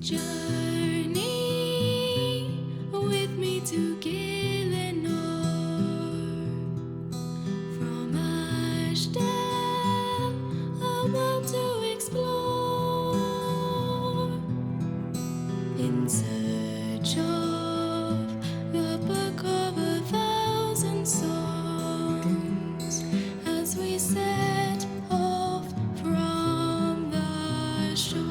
Journey with me to Gillinor, from Ashdale, a world to explore, in search of the book of 1,000 songs, as we set off from the shore.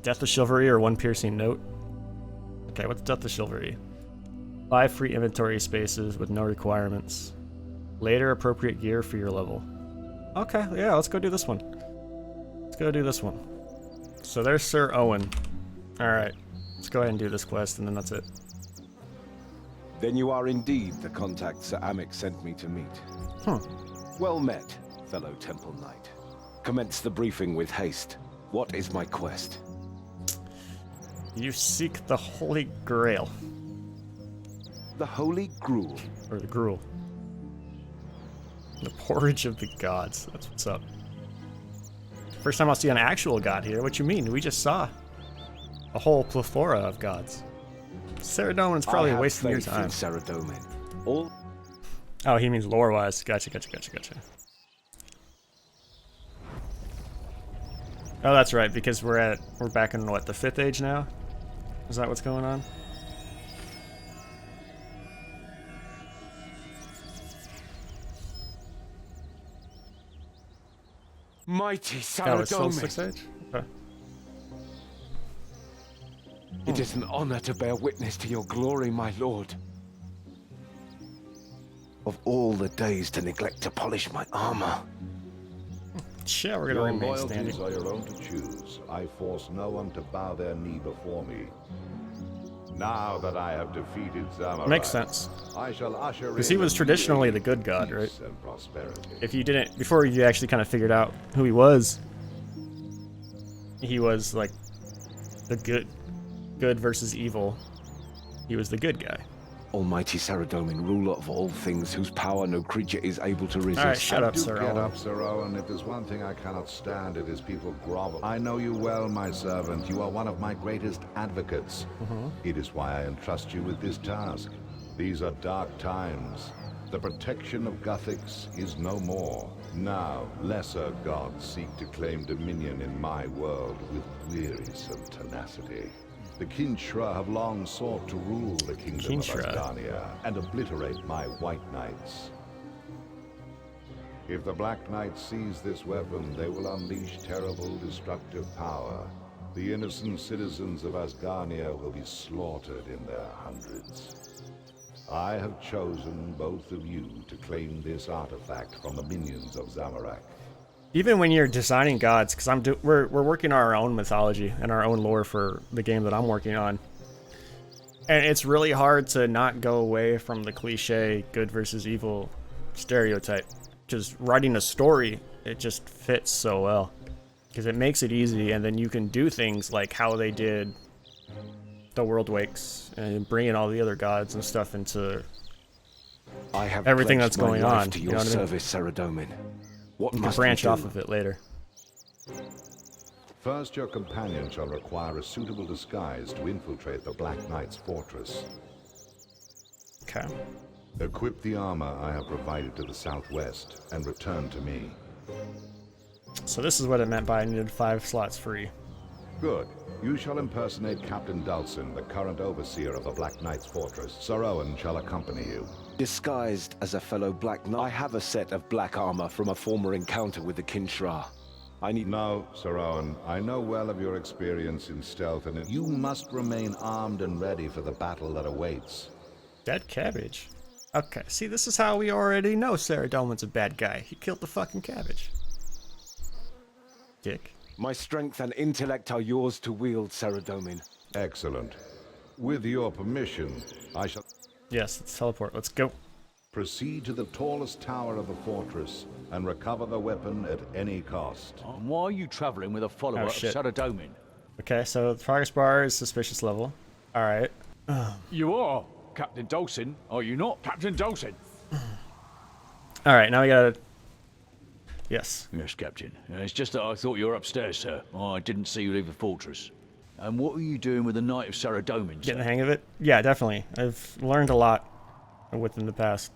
Death of Chivalry or one piercing note? Okay, what's Death of Chivalry? 5 free inventory spaces with no requirements. Later appropriate gear for your level. Okay, yeah, let's go do this one. Let's go do this one. So there's Sir Owen. Alright, let's go ahead and do this quest and then that's it. Then you are indeed the contact Sir Amic sent me to meet. Well met, fellow Temple Knight. Commence the briefing with haste. What is my quest? You seek the Holy Grail. The Holy Gruel. Or the Gruel. The porridge of the gods. That's what's up. First time I'll see an actual god here. What you mean? We just saw a whole plethora of gods. Saradomin's probably wasting your time. Saradomin. All. Oh, he means lore-wise. Gotcha. Oh, that's right, because we're back in what, the 5th age now? Is that what's going on? Mighty Oh, it's still Saradomin. 6th age? Okay. It is an honor to bear witness to your glory, my lord. Of all the days to neglect to polish my armor. Yeah, we're gonna Your remain loyalties standing. are your own to choose. I force no one to bow their knee before me. Now that I have defeated Zamorak, Makes sense. I shall usher Because in he was a new traditionally age the good of god, right? peace and prosperity. If you didn't, before you actually kind of figured out who he was like the good versus evil. He was the good guy. Almighty Saradomin, ruler of all things, whose power no creature is able to resist. Alright, shut up, Do Sir get Owen. up, Sir Owen. If there's one thing I cannot stand, it is people grovel. I know you well, my servant. You are one of my greatest advocates. It is why I entrust you with this task. These are dark times. The protection of Guthix is no more. Now, lesser gods seek to claim dominion in my world with wearisome tenacity. The Kinshra have long sought to rule the kingdom Kinshra. of Asgarnia and obliterate my White Knights. If the Black Knight seize this weapon, they will unleash terrible destructive power. The innocent citizens of Asgarnia will be slaughtered in their hundreds. I have chosen both of you to claim this artifact from the minions of Zamorak. Even when you're designing gods, because we're working on our own mythology and our own lore for the game that I'm working on, and it's really hard to not go away from the cliche good versus evil stereotype. Just writing a story, it just fits so well because it makes it easy, and then you can do things like how they did the World Wakes and bringing all the other gods and stuff into I have everything pledged that's my going life on, to you your know what I mean? service, Saradomin. What You can must branch we do? off of it later. First, your companion shall require a suitable disguise to infiltrate the Black Knight's fortress. Okay. Equip the armor I have provided to the southwest and return to me. So this is what it meant by I needed 5 slots free. Good. You shall impersonate Captain Dulcin, the current overseer of the Black Knight's fortress. Sir Owen shall accompany you. Disguised as a fellow Black Knight, I have a set of black armor from a former encounter with the Kinshra. I need... No, Sir Owen, I know well of your experience in stealth, and you must remain armed and ready for the battle that awaits. Dead cabbage. Okay, see, this is how we already know Saradomin's a bad guy. He killed the fucking cabbage. Dick. My strength and intellect are yours to wield, Saradomin. Excellent. With your permission, I shall Yes, let's teleport. Let's go. proceed to the tallest tower of the fortress and recover the weapon at any cost. And why are you travelling with a follower Oh, of shit. Saradomin? Okay, so the progress bar is suspicious level. Alright. You are Captain Dulcin, are you not? Captain Dulcin. Alright, now we gotta Yes. Yes, Captain. It's just that I thought you were upstairs, sir. I didn't see you leave the fortress. And what were you doing with the Knight of Saradomin, Getting the sir? hang of it? Yeah, definitely. I've learned a lot within the past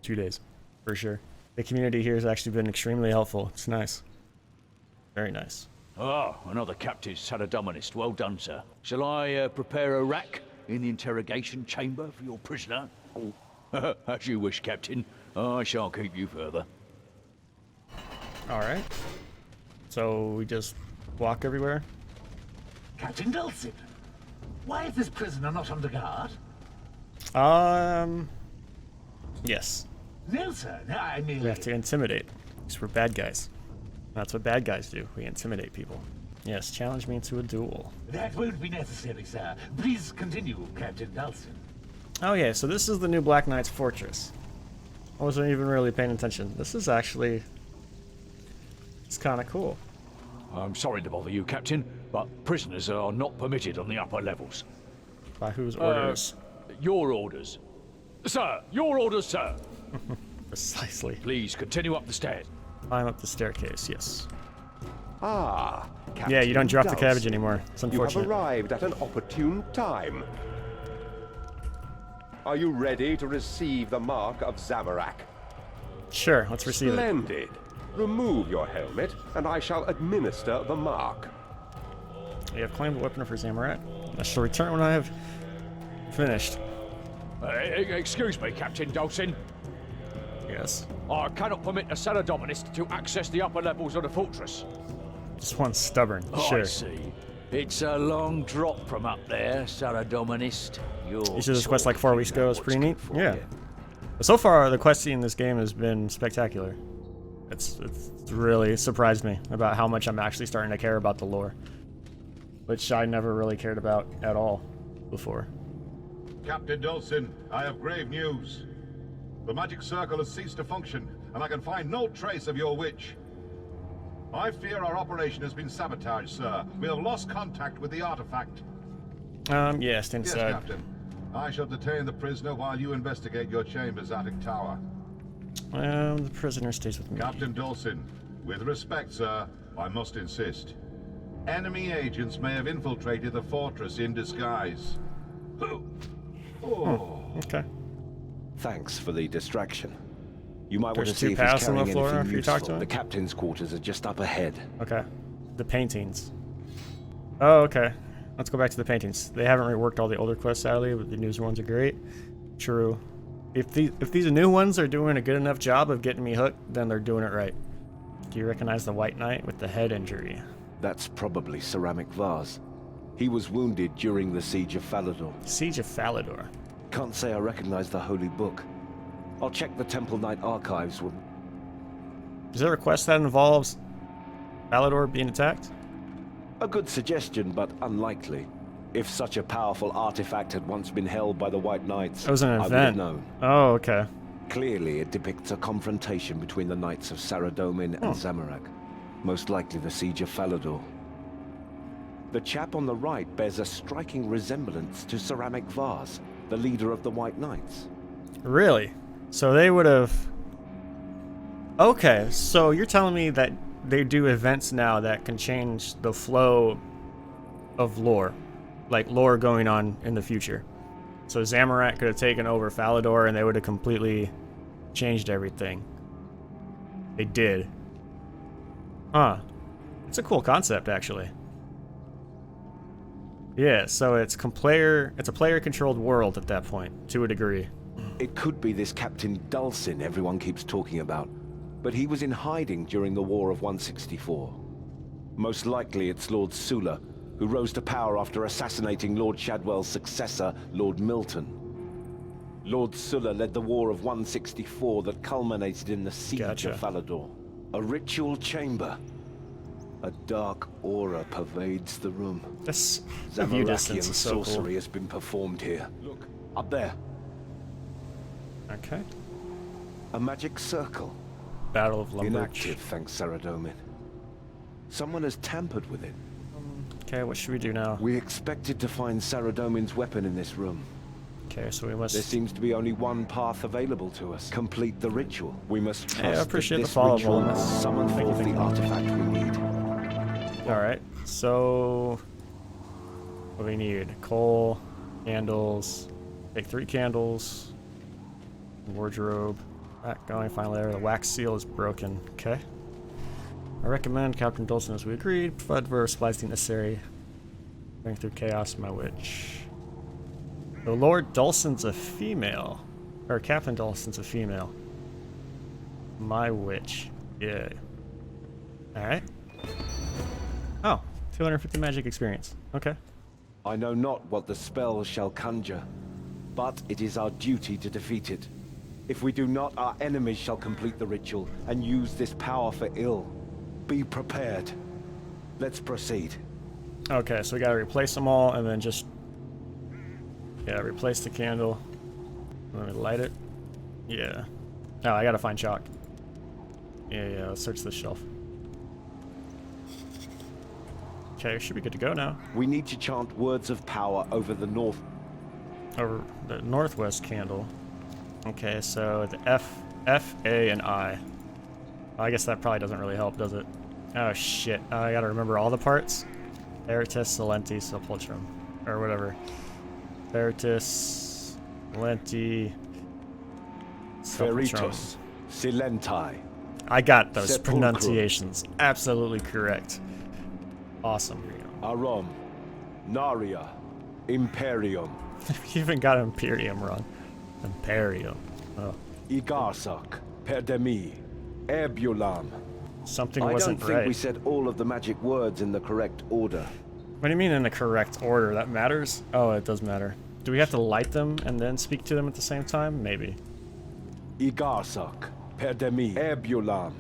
2 days, for sure. The community here has actually been extremely helpful. It's nice. Very nice. Ah, another captive Saradominist. Well done, sir. Shall I prepare a rack in the interrogation chamber for your prisoner? As you wish, Captain. I shall keep you further. Alright. So we just walk everywhere? Captain Dulcin, why is this prisoner not under guard? Yes. No, sir. No, I mean... We have to intimidate. Because we're bad guys. That's what bad guys do. We intimidate people. Yes, challenge me to a duel. That won't be necessary, sir. Please continue, Captain Dulcin. Oh yeah, so this is the new Black Knight's fortress. I wasn't even really paying attention. This is actually... It's kind of cool. I'm sorry to bother you, Captain, but prisoners are not permitted on the upper levels. By whose orders? Your orders. Sir, your orders, sir. Precisely. Please continue up the stairs. Climb up the staircase, yes. Ah, Captain Yeah, you don't drop the cabbage Dulcin. anymore. It's You have unfortunate. arrived at an opportune time. Are you ready to receive the mark of Zamorak? Sure, let's receive it. Splendid. Remove your helmet, and I shall administer the mark. You have claimed a weapon for Zamorak. I shall return when I have finished. Excuse me, Captain Dulcin. Yes. I cannot permit a Saradominist to access the upper levels of the fortress. This one's stubborn. Oh, Sure. I see. It's a long drop from up there, Saradominist. You should this quest like 4 weeks ago. It's pretty neat. Yeah. But so far, the questing in this game has been spectacular. It's really surprised me about how much I'm actually starting to care about the lore, which I never really cared about at all before. Captain Dulcin, I have grave news. The magic circle has ceased to function, and I can find no trace of your witch. I fear our operation has been sabotaged, sir. We have lost contact with the artifact. Yeah, stand Yes, aside. Captain. I shall detain the prisoner while you investigate your chamber's attic tower. The prisoner stays with me. Captain Dulcin, with respect, sir, I must insist. Enemy agents may have infiltrated the fortress in disguise. Oh. Okay. Thanks for the distraction. You might want There's to see two if he's paths on the carrying floor anything after you talk to useful. him? The captain's quarters are just up ahead. Okay. The paintings. Oh, okay. Let's go back to the paintings. They haven't reworked all the older quests, sadly, but the newer ones are great. True. If these new ones are doing a good enough job of getting me hooked, then they're doing it right. Do you recognize the White Knight with the head injury? That's probably Ceramic Vase. He was wounded during the Siege of Falador. Siege of Falador. Can't say I recognize the Holy Book. I'll check the Temple Knight archives. Is there a quest that involves Falador being attacked? A good suggestion, but unlikely. If such a powerful artifact had once been held by the White Knights, It was an I would have event. known. Oh, okay. Clearly, it depicts a confrontation between the Knights of Saradomin and Zamorak. Most likely the Siege of Falador. The chap on the right bears a striking resemblance to Ceramic Vase, the leader of the White Knights. Really? So they would have... Okay, so you're telling me that they do events now that can change the flow of lore. Like lore going on in the future. So Zamorak could have taken over Falador and they would have completely changed everything. They did. Huh. It's a cool concept, actually. Yeah, so it's a player-controlled world at that point, to a degree. It could be this Captain Dulcin everyone keeps talking about, but he was in hiding during the War of 164. Most likely it's Lord Sula, who rose to power after assassinating Lord Shadwell's successor, Lord Milton. Lord Sula led the War of 164 that culminated in the Siege Gotcha. of Falador. A ritual chamber. A dark aura pervades the room. This view Zamarakian distance is so sorcery cool. has been performed here. Look, up there. Okay. A magic circle. Battle of Lumbridge. Inactive, thanks Saradomin. Someone has tampered with it. Okay, what should we do now? We expected to find Saradomin's weapon in this room. Okay, so we must... There seems to be only one path available to us. Complete the ritual. We must trust I appreciate that the this follow-up ritual on will this. summon Thank you, forth thank the you. artifact we need. Alright, so... What do we need? Coal, candles, take 3 candles, wardrobe, back going, final layer. The wax seal is broken. Okay. I recommend Captain Dulcin, as we agreed, provide for supplies necessary. Going through chaos, my witch. The Lord Dulcin's a female. Or Captain Dulcin's a female. My witch. Yeah. Alright. Oh, 250 magic experience. Okay. I know not what the spell shall conjure, but it is our duty to defeat it. If we do not, our enemies shall complete the ritual and use this power for ill. Be prepared. Let's proceed. Okay, so we gotta replace them all and then just... Yeah, replace the candle. Let me light it. Yeah. Oh, I gotta find chalk. Yeah, let's search this shelf. Okay, should be good to go now. We need to chant words of power over the north. Over the northwest candle. Okay, so the F, A, and I. Well, I guess that probably doesn't really help, does it? Oh shit, I gotta remember all the parts. Veritas, Silenti, Sepulchrum. Or whatever. Veritas, Silenti, Sepulchrum. Veritas, Silenti. I got those Sepulchrum. pronunciations absolutely correct. Awesome. Arom, Naria, Imperium, You even got Imperium wrong. Imperium. Oh, Igarsak, Perdemi, Erbulam. something I wasn't don't think right. we said all of the magic words in the correct order. What do you mean in the correct order? That matters? Oh, it does matter. Do we have to light them and then speak to them at the same time? Maybe. Igarsak, Perdemi, Erbulam.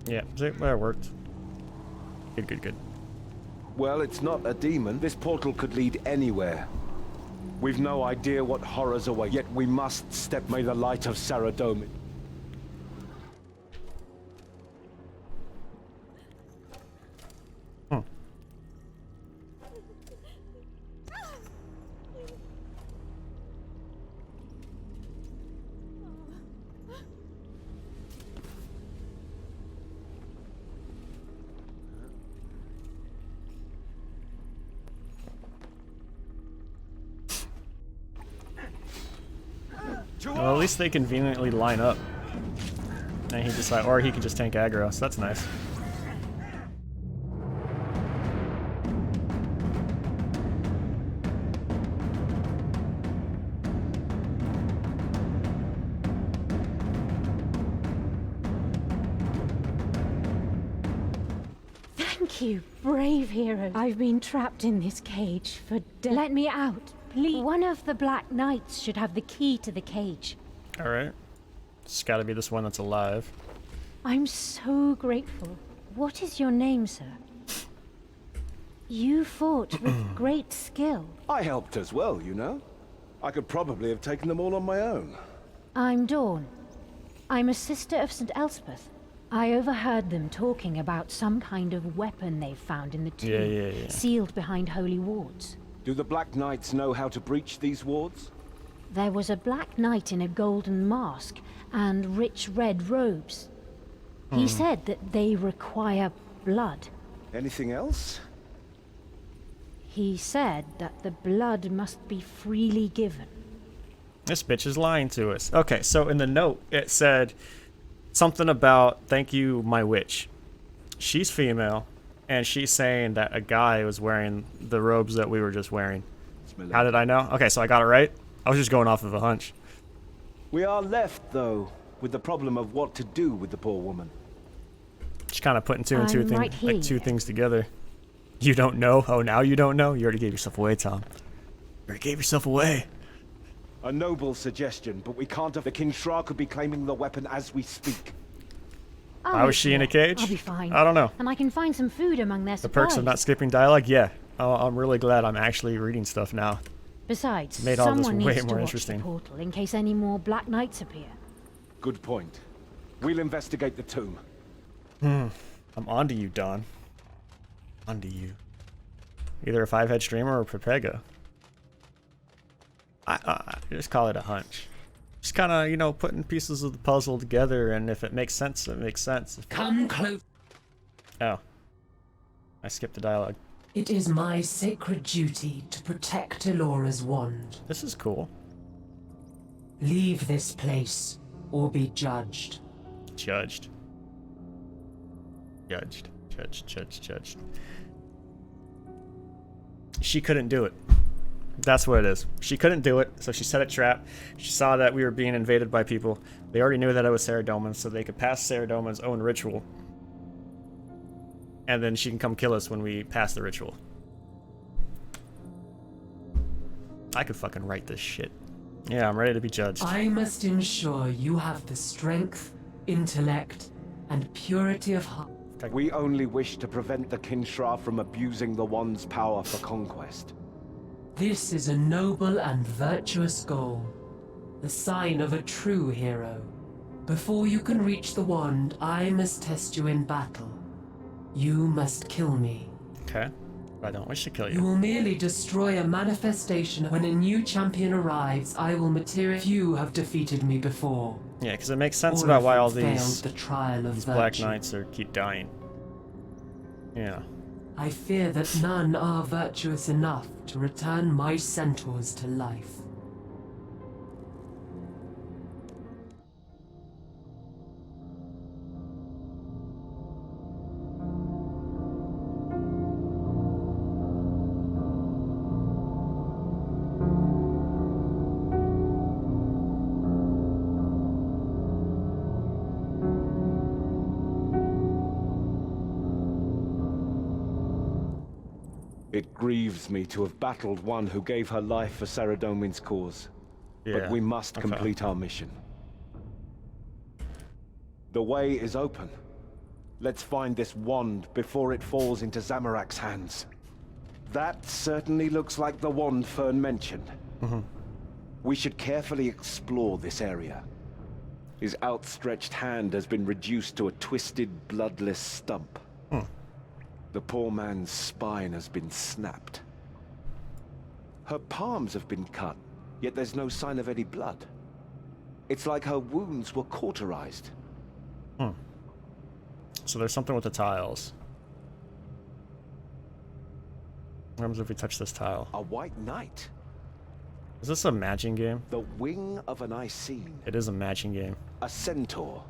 Yeah, see, that worked. Good. Well, it's not a demon. This portal could lead anywhere. We've no idea what horrors await, yet we must step. May the light of Saradomin. Well, at least they conveniently line up. And he decide, or he can just tank aggro, so that's nice. Thank you, brave hero. I've been trapped in this cage for Let me out, please. One of the Black Knights should have the key to the cage. Alright. It's gotta be this one that's alive. I'm so grateful. What is your name, sir? You fought with great skill. I helped as well, you know. I could probably have taken them all on my own. I'm Dawn. I'm a sister of St. Elspeth. I overheard them talking about some kind of weapon they've found in the tomb, Yeah. sealed behind holy wards. Do the Black Knights know how to breach these wards? There was a Black Knight in a golden mask and rich red robes. He said that they require blood. Anything else? He said that the blood must be freely given. This bitch is lying to us. Okay, so in the note, it said something about, thank you, my witch. She's female, and she's saying that a guy was wearing the robes that we were just wearing. How did I know? Okay, so I got it right? I was just going off of a hunch. We are left, though, with the problem of what to do with the poor woman. Just kind of putting two and I'm right here. two things together. You don't know? Oh, now you don't know? You already gave yourself away, Tom. You already gave yourself away. A noble suggestion, but we can't. The King Shra could be claiming the weapon as we speak. How is she in a cage? I'll be fine. I don't know. And I can find some food among their The supplies. perks of not skipping dialogue? Yeah. Oh, I'm really glad I'm actually reading stuff now. Besides, Made all this someone way needs more to watch interesting. the portal in case any more Black Knights appear. Good point. We'll investigate the tomb. I'm onto you, Don. Onto you. Either a 5-head streamer or Pepega. Just call it a hunch. Just kind of, you know, putting pieces of the puzzle together, and if it makes sense, it makes sense. Come close. Oh. I skipped the dialogue. It is my sacred duty to protect Elora's wand. This is cool. Leave this place, or be judged. Judged. Judged. Judged. Judged. Judged. She couldn't do it. That's what it is. She couldn't do it, so she set a trap. She saw that we were being invaded by people. They already knew that it was Saradomin, so they could pass Saradomin's own ritual. And then she can come kill us when we pass the ritual. I could fucking write this shit. Yeah, I'm ready to be judged. I must ensure you have the strength, intellect, and purity of heart. We only wish to prevent the Kinshra from abusing the wand's power for conquest. This is a noble and virtuous goal, the sign of a true hero. Before you can reach the wand, I must test you in battle. You must kill me. Okay. I don't wish to kill You you. will merely destroy a manifestation. When a new champion arrives, I will materialize. Few have defeated me before. Yeah, because it makes sense All about of why them all failed these the trial of Black virtue. Knights keep dying. Yeah. I fear that none are virtuous enough to return my centaurs to life. It grieves me to have battled one who gave her life for Saradomin's cause. Yeah. But we must okay. complete our mission. The way is open. Let's find this wand before it falls into Zamorak's hands. That certainly looks like the wand Fern mentioned. We should carefully explore this area. His outstretched hand has been reduced to a twisted, bloodless stump. The poor man's spine has been snapped. Her palms have been cut, yet there's no sign of any blood. It's like her wounds were cauterized. So there's something with the tiles. What happens if we touch this tile? A white knight. Is this a matching game? The wing of an Icene. It is a matching game. A centaur.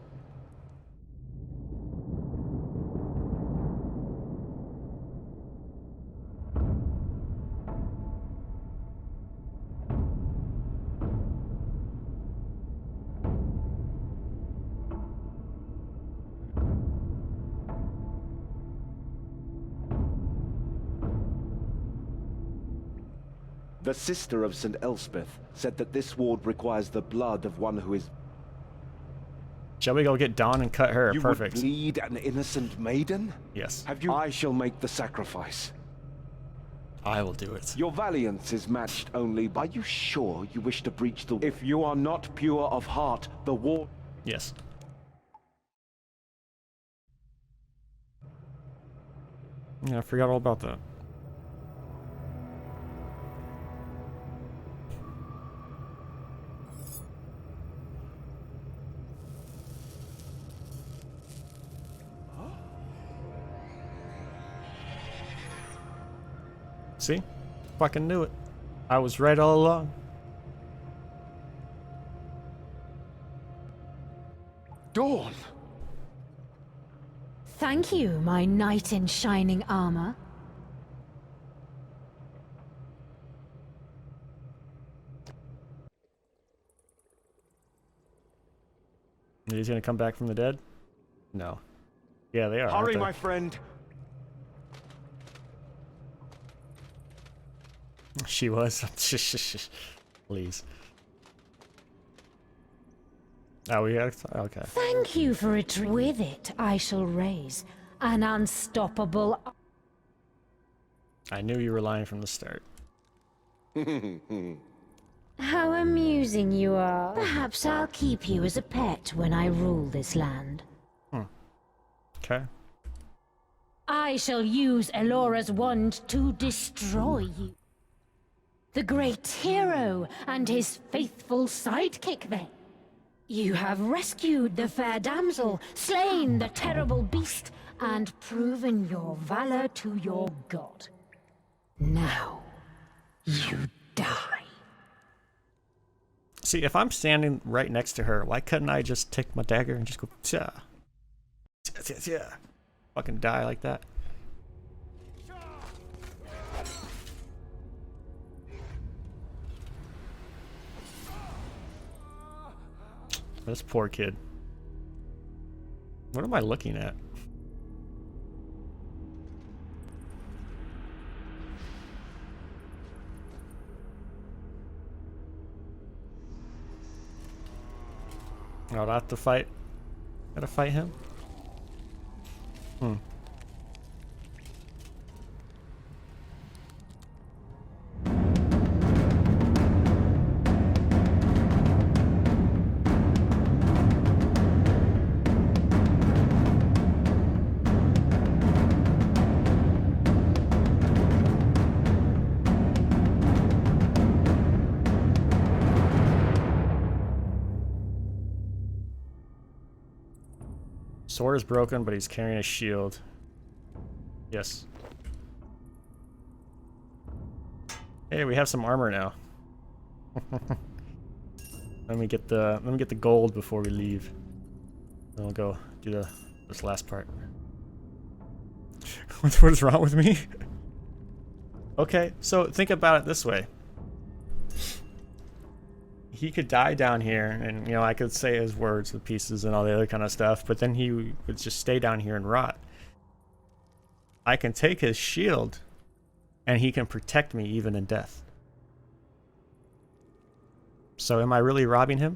The sister of St. Elspeth said that this ward requires the blood of one who is... Shall we go get Dawn and cut her? You Perfect. would bleed an innocent maiden? Yes. Have you... I shall make the sacrifice. I will do it. Your valiance is matched only by... Are you sure you wish to breach the... If you are not pure of heart, the war... Yes. Yeah, I forgot all about that. See? Fucking knew it. I was right all along. Dawn! Thank you, my knight in shining armor. He's gonna come back from the dead? No. Yeah, they are. aren't Hurry, they? my friend! She was. Please. Oh, we got. Okay. Thank you for it. With it, I shall raise an unstoppable. I knew you were lying from the start. How amusing you are. Perhaps I'll keep you as a pet when I rule this land. Okay. I shall use Elora's wand to destroy you. The great hero and his faithful sidekick, then. You have rescued the fair damsel, slain the terrible beast, and proven your valor to your god. Now, you die. See, if I'm standing right next to her, why couldn't I just take my dagger and just go, tja, tja, tja, tja, fucking die like that? This poor kid. What am I looking at? Oh, I have to fight. Gotta fight him? Sword is broken, but he's carrying a shield. Yes. Hey, we have some armor now. Let me get the gold before we leave. Then we'll go do this last part. What is wrong with me? Okay, so think about it this way. He could die down here, and, you know, I could say his words with pieces and all the other kind of stuff, but then he would just stay down here and rot. I can take his shield, and he can protect me even in death. So am I really robbing him?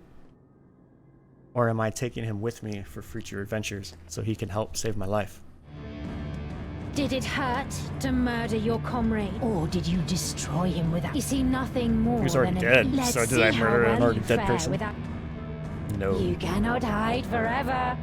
Or am I taking him with me for future adventures so he can help save my life? Did it hurt to murder your comrade, or did you destroy him without? You see nothing more. He was already than dead, so did I murder an already dead person? No. You cannot hide forever.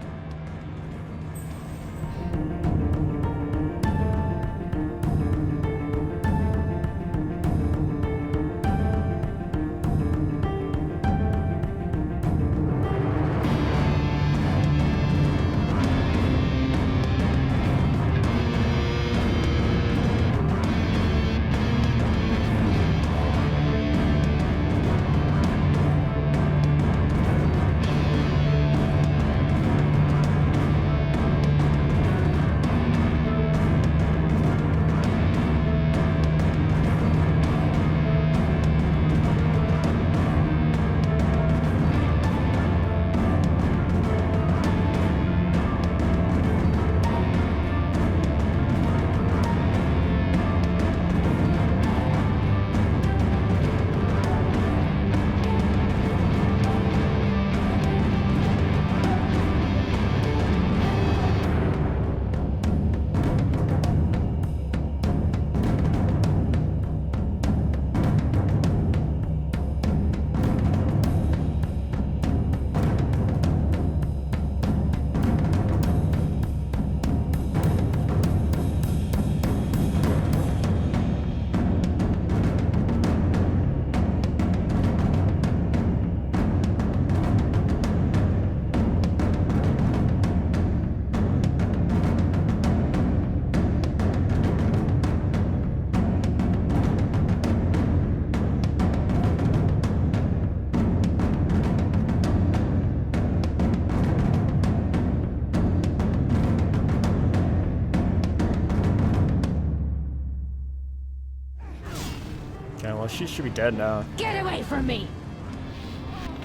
Well, she should be dead now. Get away from me!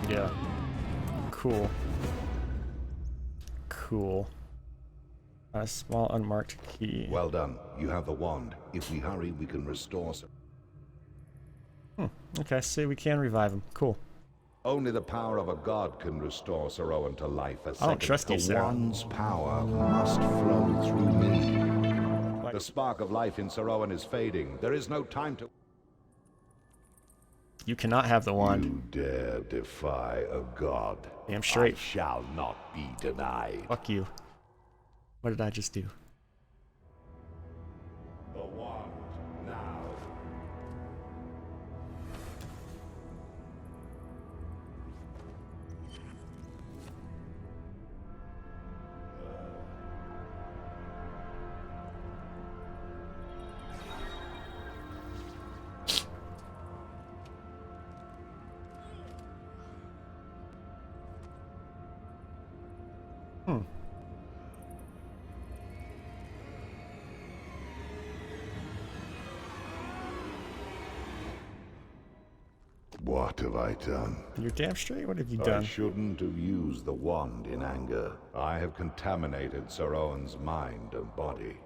Yeah. Cool. Cool. A small unmarked key. Well done. You have the wand. If we hurry, we can restore some. Okay, see, we can revive him. Cool. Only the power of a god can restore Sir Owen to life. I don't trust you, The Sarah. wand's power must flow through me. The spark of life in Sir Owen is fading. There is no time to... You cannot have the wand. You dare defy a god. Damn straight. I shall not be denied. Fuck you. What did I just do? The wand now. What have I done? You're damn straight. What have you I done? shouldn't have used the wand in anger. I have contaminated Sir Owen's mind and body.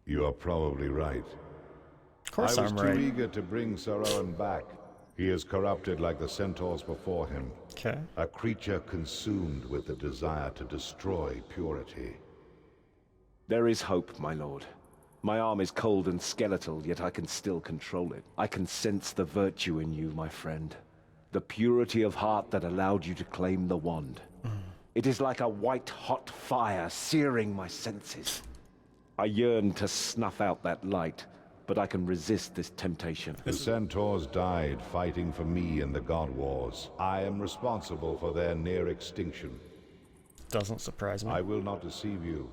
You are probably right. Of course I was I'm too right. eager to bring Sir Owen back. He is corrupted like the centaurs before him. Okay. A creature consumed with the desire to destroy purity. There is hope, my lord. My arm is cold and skeletal, yet I can still control it. I can sense the virtue in you, my friend. The purity of heart that allowed you to claim the wand. It is like a white-hot fire searing my senses. I yearn to snuff out that light, but I can resist this temptation. The centaurs died fighting for me in the God Wars. I am responsible for their near extinction. Doesn't surprise me. I will not deceive you.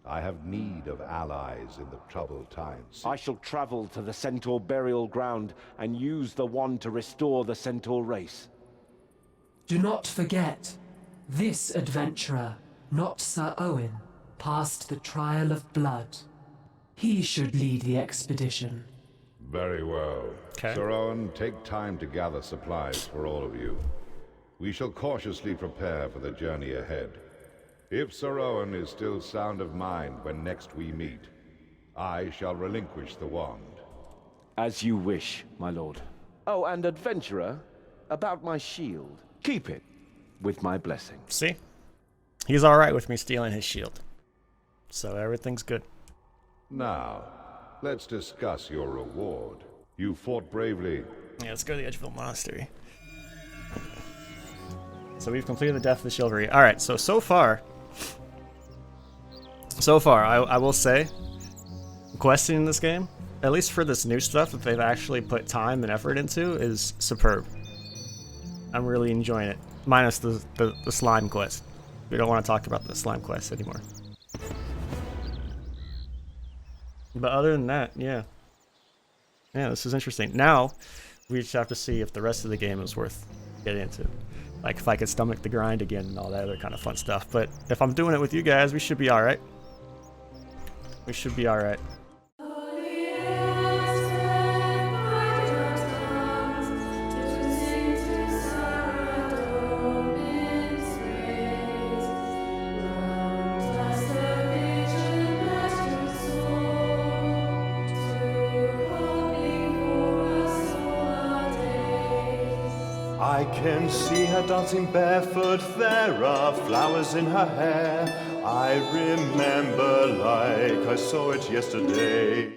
I have need of allies in the troubled times. I shall travel to the centaur burial ground and use the wand to restore the centaur race. Do not forget, this adventurer, not Sir Owen, passed the trial of blood. He should lead the expedition. Very well. Okay. Sir Owen, take time to gather supplies for all of you. We shall cautiously prepare for the journey ahead. If Sir Owen is still sound of mind when next we meet, I shall relinquish the wand. As you wish, my lord. Oh, and adventurer, about my shield. Keep it, with my blessing. See? He's alright with me stealing his shield. So everything's good. Now, let's discuss your reward. You fought bravely. Yeah, let's go to the Edgeville Monastery. So we've completed the death of the Chivalry. Alright, so far, I will say, questing in this game, at least for this new stuff that they've actually put time and effort into, is superb. I'm really enjoying it. Minus the slime quest. We don't want to talk about the slime quest anymore. But other than that, yeah. Yeah, this is interesting. Now, we just have to see if the rest of the game is worth getting into. Like, if I could stomach the grind again and all that other kind of fun stuff. But if I'm doing it with you guys, we should be alright. We should be alright. I can see her dancing barefoot, there are flowers in her hair. I remember like I saw it yesterday.